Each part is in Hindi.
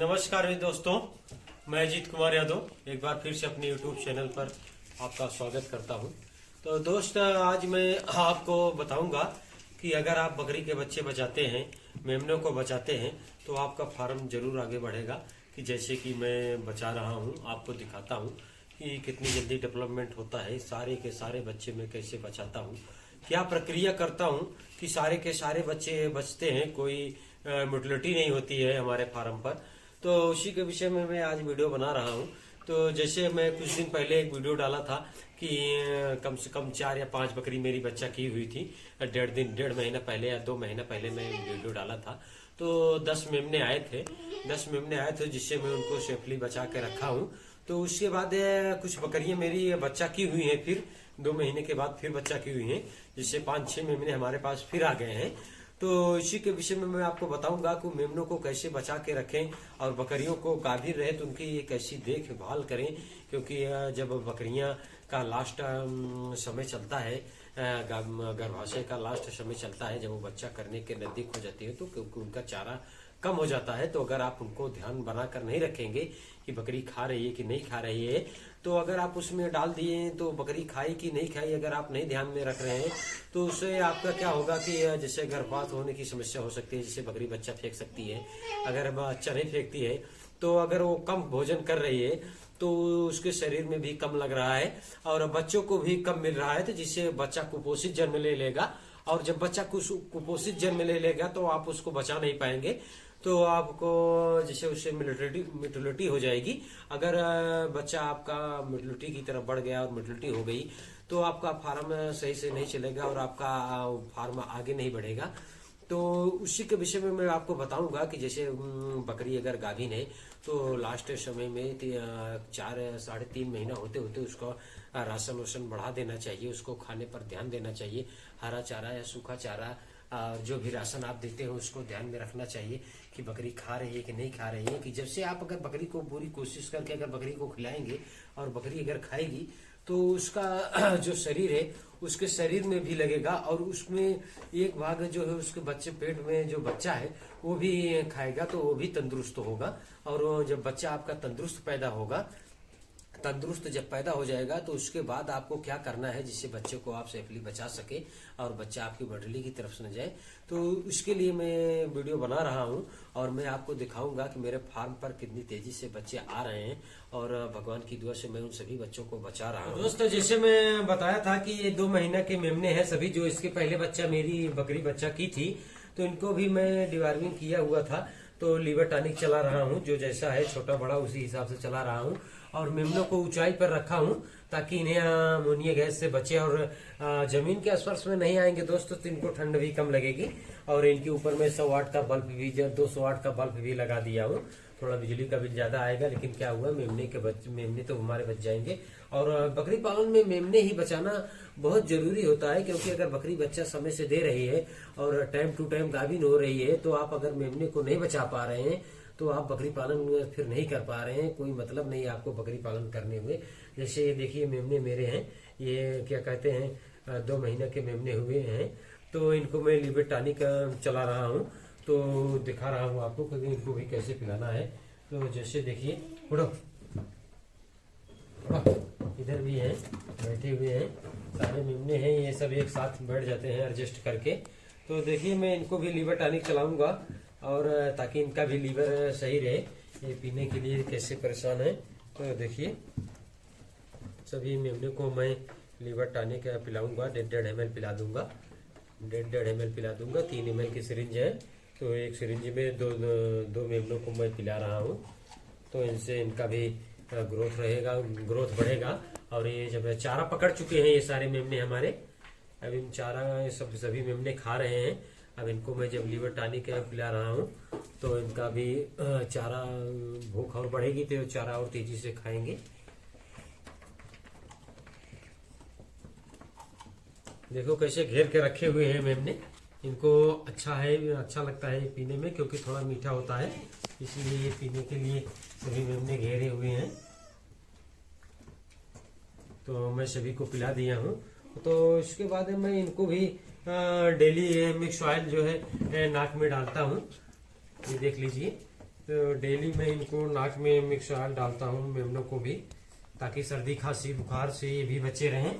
नमस्कार दोस्तों, मैं अजीत कुमार यादव एक बार फिर से अपने YouTube चैनल पर आपका स्वागत करता हूं। तो दोस्त, आज मैं आपको बताऊंगा कि अगर आप बकरी के बच्चे बचाते हैं, मेमनों को बचाते हैं, तो आपका फार्म जरूर आगे बढ़ेगा। कि जैसे कि मैं बचा रहा हूं, आपको दिखाता हूं कि कितनी जल्दी डेवलपमेंट होता है। सारे के सारे बच्चे मैं कैसे बचाता हूं, क्या प्रक्रिया करता हूं कि सारे के सारे बच्चे बचते हैं, कोई मोटिलिटी नहीं होती है हमारे फार्म पर। तो उसी के विषय में मैं आज वीडियो बना रहा हूं। तो जैसे मैं कुछ दिन पहले एक वीडियो डाला था कि कम से कम 4 या 5 बकरी मेरी बच्चा की हुई थी। 1.5 महीना पहले या 2 महीना पहले मैं वीडियो डाला था। तो 10 मेमने आए थे जिससे मैं उनको सेफली बचा के रखा हूँ। तो उसके बाद कुछ बकरियां मेरी बच्चा की हुई हैं, फिर 2 महीने के बाद फिर बच्चा की हुई हैं, जिससे 5-6 मेमने हमारे पास फिर आ गए हैं। तो इसी के विषय में मैं आपको बताऊंगा कि मेमनों को कैसे बचा के रखें और बकरियों को गाभीन रहे तो उनकी कैसी देखभाल करें। क्योंकि जब बकरियां का लास्ट समय चलता है, गर्भाशय का लास्ट समय चलता है, जब वो बच्चा करने के नजदीक हो जाती है, तो क्योंकि उनका चारा कम हो जाता है। तो अगर आप उनको ध्यान बनाकर नहीं रखेंगे कि बकरी खा रही है कि नहीं खा रही है, तो अगर आप उसमें डाल दिए तो बकरी खाई कि नहीं खाई, अगर आप नहीं ध्यान में रख रहे हैं, तो उससे आपका क्या होगा कि जैसे गर्भपात होने की समस्या हो सकती है, जिससे बकरी बच्चा फेंक सकती है। अगर बच्चा नहीं फेंकती है, तो अगर वो कम भोजन कर रही है तो उसके शरीर में भी कम लग रहा है और बच्चों को भी कम मिल रहा है, तो जिससे बच्चा कुपोषित जन्म ले लेगा। और जब बच्चा कुपोषित जन्म ले लेगा तो आप उसको बचा नहीं पाएंगे। तो आपको जैसे उससे मोटिलिटी हो जाएगी। अगर बच्चा आपका मोटिलिटी की तरफ बढ़ गया और मोटिलिटी हो गई, तो आपका फार्म सही से नहीं चलेगा और आपका फार्म आगे नहीं बढ़ेगा। तो उसी के विषय में मैं आपको बताऊंगा कि जैसे बकरी अगर गाभिन है तो लास्ट समय में 4-3.5 महीना होते होते उसको राशन वाशन बढ़ा देना चाहिए। उसको खाने पर ध्यान देना चाहिए। हरा चारा या सूखा चारा, जो भी राशन आप देते हो उसको ध्यान में रखना चाहिए कि बकरी खा रही है कि नहीं खा रही है। कि जब से आप अगर बकरी को पूरी कोशिश करके अगर बकरी को खिलाएंगे और बकरी अगर खाएगी, तो उसका जो शरीर है उसके शरीर में भी लगेगा और उसमें एक भाग जो है उसके बच्चे पेट में जो बच्चा है वो भी खाएगा, तो वो भी तंदुरुस्त होगा। और जब बच्चा आपका तंदुरुस्त पैदा होगा, तंदुरुस्त जब पैदा हो जाएगा, तो उसके बाद आपको क्या करना है जिससे बच्चे को आप सेफली बचा सके और बच्चा आपकी बटली की तरफ से न जाए। तो उसके लिए मैं वीडियो बना रहा हूं और मैं आपको दिखाऊंगा कि मेरे फार्म पर कितनी तेजी से बच्चे आ रहे हैं और भगवान की दुआ से मैं उन सभी बच्चों को बचा रहा हूं। दोस्तों, जैसे मैं बताया था कि ये 2 महीना के मेमने हैं सभी, जो इसके पहले बच्चा मेरी बकरी बच्चा की थी, तो इनको भी मैं डिवार्मिंग किया हुआ था। तो लीवर टॉनिक चला रहा हूँ, जो जैसा है छोटा बड़ा उसी हिसाब से चला रहा हूँ। और मेमनों को ऊंचाई पर रखा हूँ ताकि इन्हें अमोनिया गैस से बचे और जमीन के स्पर्श में नहीं आएंगे दोस्तों, तो इनको ठंड भी कम लगेगी। और इनके ऊपर में 100 वाट का बल्ब भी, 200 वाट का बल्ब भी लगा दिया हूँ। थोड़ा बिजली का बिल ज्यादा आएगा, लेकिन क्या हुआ, मेमने तो हमारे बच जाएंगे। और बकरी पालन में मेमने ही बचाना बहुत जरूरी होता है, क्योंकि अगर बकरी बच्चा समय से दे रही है और टाइम टू टाइम गाभिन हो रही है, तो आप अगर मेमने को नहीं बचा पा रहे हैं तो आप बकरी पालन फिर नहीं कर पा रहे हैं। कोई मतलब नहीं आपको बकरी पालन करने हुए। जैसे ये देखिए मेमने मेरे हैं, ये क्या कहते हैं 2 महीने के मेमने हुए हैं। तो इनको मैं लीवर टॉनिक चला रहा हूँ, तो दिखा रहा हूँ आपको कि इनको भी कैसे पिलाना है। तो जैसे देखिए, उड़ो इधर भी हैं, बैठे हुए हैं, सारे मेमने हैं, ये सब एक साथ बैठ जाते हैं एडजस्ट करके। तो देखिए मैं इनको भी लीवर टॉनिक चलाऊंगा और ताकि इनका भी लीवर सही रहे। ये पीने के लिए कैसे परेशान है, तो देखिए सभी मेमने को मैं लीवर टॉनिक पिलाऊंगा। 1.5 ml पिला दूंगा, 1.5 ml पिला दूंगा। 3 ml की सिरिंज है, तो एक सिरिंज में दो मेमनों को मैं पिला रहा हूँ। तो इनसे इनका भी ग्रोथ रहेगा, ग्रोथ बढ़ेगा। और ये जब चारा पकड़ चुके हैं ये सारे मेमने हमारे, अब इन चारा सभी मेमने खा रहे हैं। अब इनको मैं जब लीवर टॉनिक पिला रहा हूँ, तो इनका भी चारा भूख और बढ़ेगी, तो चारा और तेजी से खाएंगे। देखो कैसे घेर के रखे हुए हैं मेमने। इनको अच्छा है, अच्छा लगता है पीने में, क्योंकि थोड़ा मीठा होता है, इसलिए ये पीने के लिए सभी मेमने घेरे हुए हैं। तो मैं सभी को पिला दिया हूँ। तो इसके बाद मैं इनको भी डेली मिक्स ऑयल जो है नाक में डालता हूँ। ये देख लीजिए, तो डेली मैं इनको नाक में मिक्स ऑयल डालता हूँ मेमनों को भी, ताकि सर्दी खांसी बुखार से ये भी बचे रहें।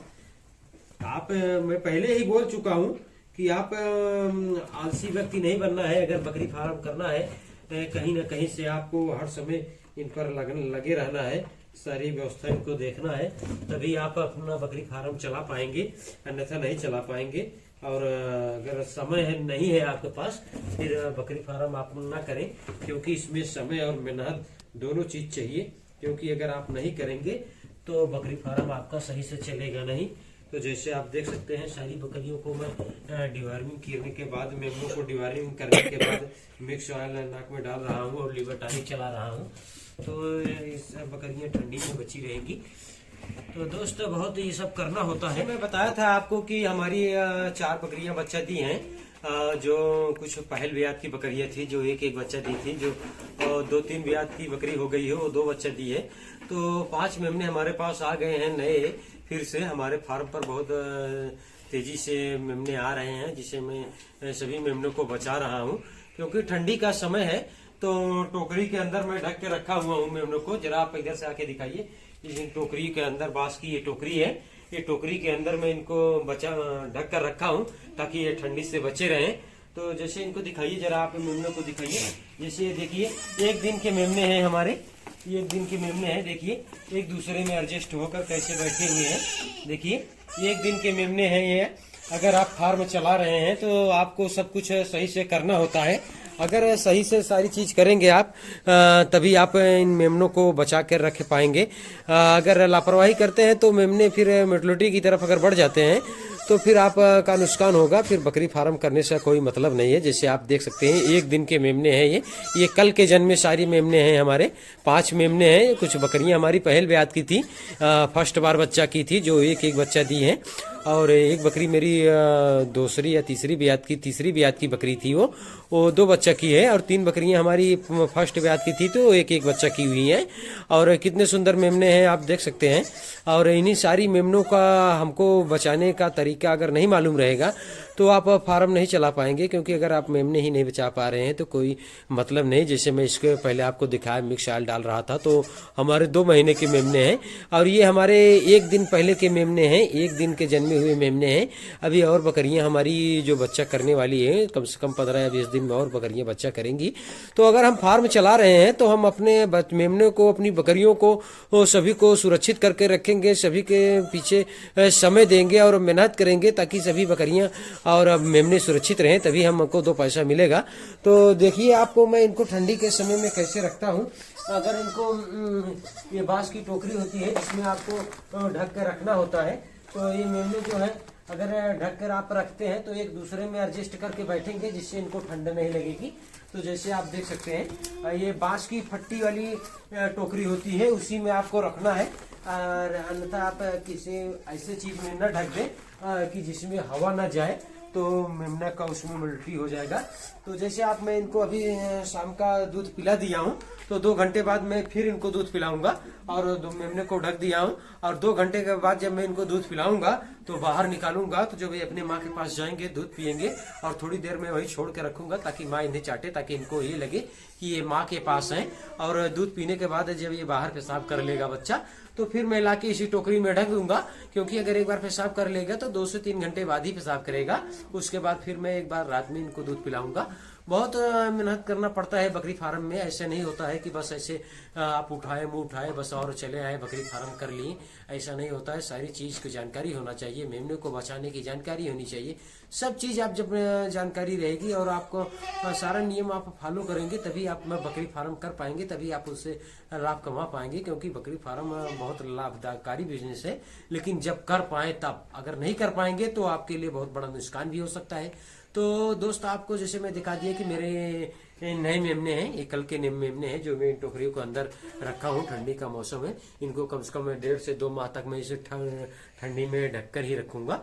आप मैं पहले ही बोल चुका हूँ कि आप आलसी व्यक्ति नहीं बनना है। अगर बकरी फार्म करना है कहीं ना कहीं से आपको हर समय इन पर लगे रहना है, सारी व्यवस्था इनको देखना है, तभी आप अपना बकरी फार्म चला पाएंगे, अन्यथा नहीं चला पाएंगे। और अगर समय नहीं है आपके पास, फिर बकरी फार्म आप ना करें, क्योंकि इसमें समय और मेहनत दोनों चीज चाहिए। क्योंकि अगर आप नहीं करेंगे तो बकरी फार्म आपका सही से चलेगा नहीं। तो जैसे आप देख सकते हैं सारी बकरियों को मैं डिवार्मिंग करने के बाद, मेमनों को डिवार्मिंग करने के बाद मिक्स ऑयल नाक में डाल रहा हूँ और लिवर टॉनिक चला रहा हूँ। तो इस बकरियां ठंडी में बची रहेंगी। तो दोस्त बहुत ये सब करना होता है। मैं बताया था आपको कि हमारी 4 बकरियां बच्चा दी हैं, जो कुछ पहल ब्यात की बकरियां थी जो एक बच्चा दी थी, जो 2-3 ब्यात की बकरी हो गई है वो 2 बच्चा दी है। तो 5 मेमने हमारे पास आ गए हैं नए, फिर से हमारे फार्म पर बहुत तेजी से मेमने आ रहे हैं, जिसे मैं सभी मेमनों को बचा रहा हूँ। क्योंकि ठंडी का समय है तो टोकरी के अंदर मैं ढक के रखा हुआ हूँ मेमनों को। जरा आप इधर से आके दिखाइए, इस टोकरी के अंदर, बांस की ये टोकरी है, ये टोकरी के अंदर मैं इनको ढक कर रखा हूँ ताकि ये ठंडी से बचे रहें। तो जैसे इनको दिखाइए, जरा आप मेमनों को दिखाइए। जैसे ये देखिए 1 दिन के मेमने हैं हमारे, 1 दिन के मेमने हैं। देखिए एक दूसरे में एडजस्ट होकर कैसे बैठे हुए हैं। देखिए 1 दिन के मेमने हैं ये। अगर आप फार्म चला रहे हैं तो आपको सब कुछ सही से करना होता है। अगर सही से सारी चीज करेंगे आप, तभी आप इन मेमनों को बचा कर रख पाएंगे। अगर लापरवाही करते हैं तो मेमने फिर मोर्टेलिटी की तरफ अगर बढ़ जाते हैं तो फिर आप का नुकसान होगा, फिर बकरी फार्म करने से कोई मतलब नहीं है। जैसे आप देख सकते हैं 1 दिन के मेमने हैं ये कल के जन्मे सारी मेमने हैं हमारे। 5 मेमने हैं। कुछ बकरियां हमारी पहल ब्यात की थी, फर्स्ट बार बच्चा की थी, जो एक बच्चा दी है। और एक बकरी मेरी दूसरी या तीसरी ब्यात की बकरी थी, वो 2 बच्चा की है। और 3 बकरियां हमारी फर्स्ट ब्यात की थी, तो एक बच्चा की हुई है। और कितने सुंदर मेमने हैं आप देख सकते हैं। और इन्हीं सारी मेमनों का हमको बचाने का तरीका अगर नहीं मालूम रहेगा तो आप फार्म नहीं चला पाएंगे। क्योंकि अगर आप मेमने ही नहीं बचा पा रहे हैं तो कोई मतलब नहीं। जैसे मैं इसके पहले आपको दिखाया, मिक्स ऑयल डाल रहा था, तो हमारे 2 महीने के मेमने हैं। और ये हमारे 1 दिन पहले के मेमने हैं, 1 दिन के जन्मे हुए मेमने हैं। अभी और बकरियां हमारी जो बच्चा करने वाली है, कम से कम 15 या 20 दिन में और बकरियां बच्चा करेंगी। तो अगर हम फार्म चला रहे हैं तो हम अपने मेमने को, अपनी बकरियों को, सभी को सुरक्षित करके रखेंगे, सभी के पीछे समय देंगे और मेहनत करेंगे, ताकि सभी बकरियां और मेमने सुरक्षित रहें, तभी हमको 2 पैसा मिलेगा। तो देखिए आपको मैं इनको ठंडी के समय में कैसे रखता हूँ। अगर इनको ये बांस की टोकरी होती है जिसमें आपको ढक कर रखना होता है, तो ये मेमने जो है अगर ढक कर आप रखते हैं तो एक दूसरे में एडजस्ट करके बैठेंगे, जिससे इनको ठंड नहीं लगेगी। तो जैसे आप देख सकते हैं ये बांस की फट्टी वाली टोकरी होती है, उसी में आपको रखना है। और अन्यथा आप किसी ऐसे चीज में न ढक दें कि जिसमें हवा न जाए, तो मेमना का उसमें मोर्टेलिटी हो जाएगा। तो जैसे आप, मैं इनको अभी शाम का दूध पिला दिया हूँ, तो 2 घंटे बाद मैं फिर इनको दूध पिलाऊंगा। और मेमने को ढक दिया हूँ, और 2 घंटे के बाद जब मैं इनको दूध पिलाऊंगा तो बाहर निकालूंगा। तो जब ये अपने माँ के पास जाएंगे, दूध पियेंगे, और थोड़ी देर में वही छोड़ के रखूंगा ताकि माँ इन्हें चाटे, ताकि इनको ये लगे कि ये माँ के पास है। और दूध पीने के बाद जब ये बाहर पेशाब कर लेगा बच्चा, तो फिर मैं लाके इसी टोकरी में ढक दूंगा। क्योंकि अगर एक बार पेशाब कर लेगा तो 2 से 3 घंटे बाद ही पेशाब करेगा। उसके बाद फिर मैं एक बार रात में इनको दूध पिलाऊंगा। बहुत मेहनत करना पड़ता है बकरी फार्म में। ऐसे नहीं होता है कि बस ऐसे आप मुंह उठाए बस और चले आए, बकरी फार्म कर ली, ऐसा नहीं होता है। सारी चीज की जानकारी होना चाहिए, मेमने को बचाने की जानकारी होनी चाहिए। सब चीज आप जब जानकारी रहेगी और आपको सारा नियम आप फॉलो करेंगे, तभी आप बकरी फार्म कर पाएंगे, तभी आप उससे लाभ कमा पाएंगे। क्योंकि बकरी फार्म बहुत लाभदायकारी बिजनेस है, लेकिन जब कर पाए तब। अगर नहीं कर पाएंगे तो आपके लिए बहुत बड़ा नुकसान भी हो सकता है। तो दोस्त आपको जैसे मैं दिखा दिया कि मेरे नए मेमने हैं, ये कल के नए मेमने हैं, जो मैं टोकरियों को अंदर रखा हूँ। ठंडी का मौसम है, इनको कम से कम 1.5 से 2 माह तक मैं इसे ठंडी में ढककर ही रखूंगा।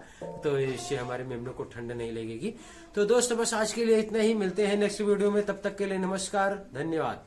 तो इससे हमारे मेमनों को ठंड नहीं लगेगी। तो दोस्त बस आज के लिए इतना ही, मिलते हैं नेक्स्ट वीडियो में। तब तक के लिए नमस्कार, धन्यवाद।